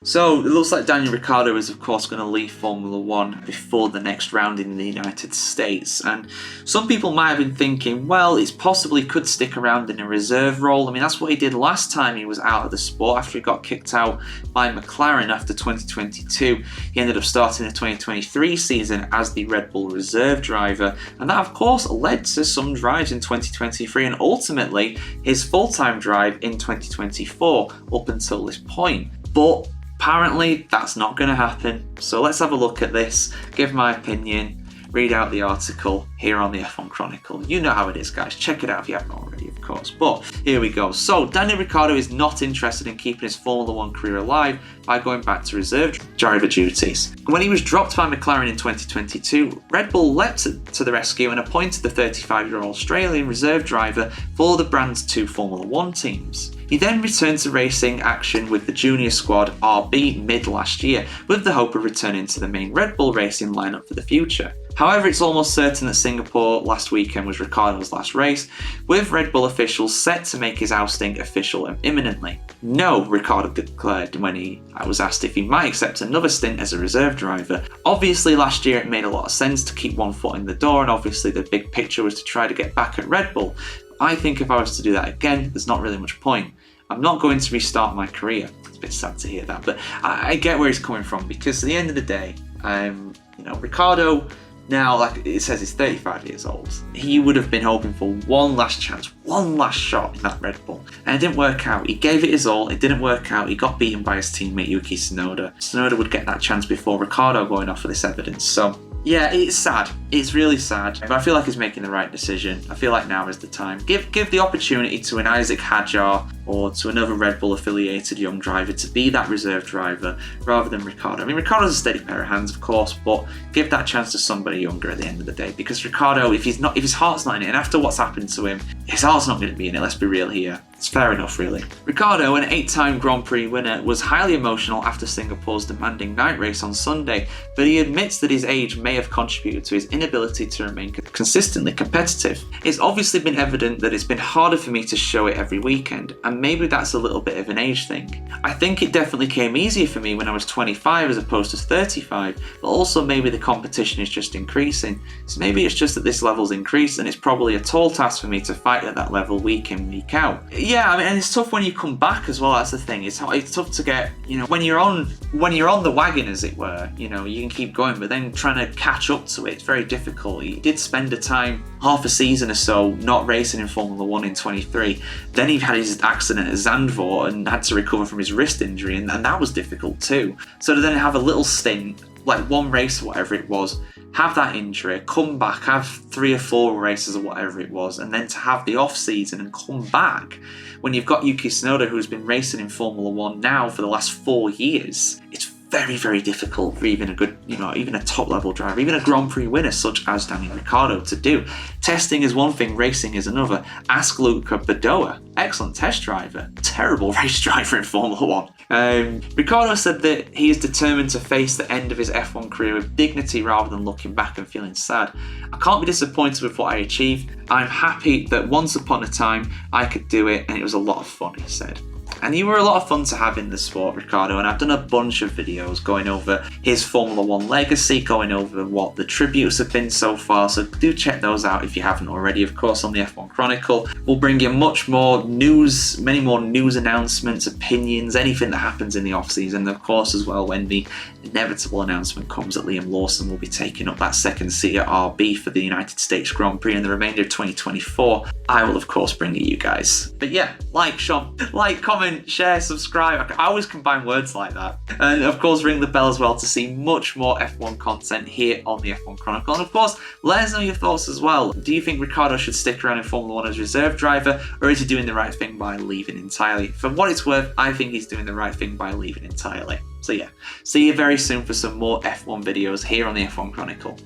So it looks like Daniel Ricciardo is of course going to leave Formula 1 before the next round in the United States, and some people might have been thinking, well, it's possibly could stick around in a reserve role. I mean, that's what he did last time he was out of the sport after he got kicked out by McLaren after 2022. He ended up starting the 2023 season as the Red Bull reserve driver, and that of course led to some drives in 2023 and ultimately his full-time drive in 2024 up until this point. But apparently that's not going to happen. So let's have a look at this, give my opinion, read out the article here on the F1 Chronicle. You know how it is, guys. Check it out if you haven't already, of course. But here we go. So Daniel Ricciardo is not interested in keeping his Formula 1 career alive by going back to reserve driver duties. When he was dropped by McLaren in 2022, Red Bull leapt to the rescue and appointed the 35-year-old Australian reserve driver for the brand's 2 Formula 1 teams. He then returned to racing action with the junior squad RB mid last year, with the hope of returning to the main Red Bull racing lineup for the future. However, it's almost certain that Singapore last weekend was Ricciardo's last race, with Red Bull officials set to make his ousting official imminently. No, Ricciardo declared when he was asked if he might accept another stint as a reserve driver. Obviously last year it made a lot of sense to keep one foot in the door, and obviously the big picture was to try to get back at Red Bull. I think if I was to do that again, there's not really much point. I'm not going to restart my career. It's a bit sad to hear that, but I get where he's coming from, because at the end of the day, Ricciardo now, like it says, he's 35 years old. He would have been hoping for one last chance, one last shot in that Red Bull, and it didn't work out. He gave it his all, it didn't work out. He got beaten by his teammate Yuki Tsunoda. Tsunoda would get that chance before Ricciardo going off of this evidence. So yeah, it's sad. It's really sad. But I feel like he's making the right decision. I feel like now is the time. Give the opportunity to an Isaac Hadjar or to another Red Bull affiliated young driver to be that reserve driver rather than Ricciardo. I mean, Ricciardo's a steady pair of hands, of course, but give that chance to somebody younger at the end of the day, because Ricciardo, if his heart's not in it, and after what's happened to him, his heart's not going to be in it, let's be real here. It's fair enough, really. Ricciardo, an 8-time Grand Prix winner, was highly emotional after Singapore's demanding night race on Sunday, but he admits that his age may have contributed to his inability to remain consistently competitive. It's obviously been evident that it's been harder for me to show it every weekend, and maybe that's a little bit of an age thing. I think it definitely came easier for me when I was 25 as opposed to 35, but also maybe the competition is just increasing. So maybe it's just that this level's increased and it's probably a tall task for me to fight at that level week in, week out. Yeah, I mean, and it's tough when you come back as well. That's the thing. It's tough to get, when you're on the wagon, as it were, you can keep going, but then trying to catch up to it's very difficult. He did spend half a season or so not racing in Formula 1 in 23. Then he had his accident at Zandvoort and had to recover from his wrist injury, and that was difficult too. So to then have a little stint, like one race or whatever it was, have that injury, come back, have 3 or 4 races or whatever it was, and then to have the off season and come back when you've got Yuki Tsunoda, who's been racing in Formula 1 now for the last 4 years, it's very, very difficult for even a good, even a top level driver, even a Grand Prix winner such as Daniel Ricciardo to do. Testing is one thing, racing is another. Ask Luca Badoa, excellent test driver, terrible race driver in Formula 1. Ricciardo said that he is determined to face the end of his F1 career with dignity rather than looking back and feeling sad. I can't be disappointed with what I achieved. I'm happy that once upon a time I could do it and it was a lot of fun, he said. And you were a lot of fun to have in the sport, Ricciardo, and I've done a bunch of videos going over his Formula 1 legacy, going over what the tributes have been so far, so do check those out if you haven't already, of course, on the F1 Chronicle. We'll bring you much more news, many more news announcements, opinions, anything that happens in the off-season, and of course as well when the inevitable announcement comes that Liam Lawson will be taking up that second seat at RB for the United States Grand Prix in the remainder of 2024, I will of course bring you guys. But yeah, like, comment, share, subscribe. I always combine words like that. And of course ring the bell as well to see much more F1 content here on the F1 Chronicle. And of course, let us know your thoughts as well. Do you think Ricciardo should stick around in Formula 1 as reserve driver, or is he doing the right thing by leaving entirely? For what it's worth, I think he's doing the right thing by leaving entirely. So yeah, see you very soon for some more F1 videos here on the F1 Chronicle.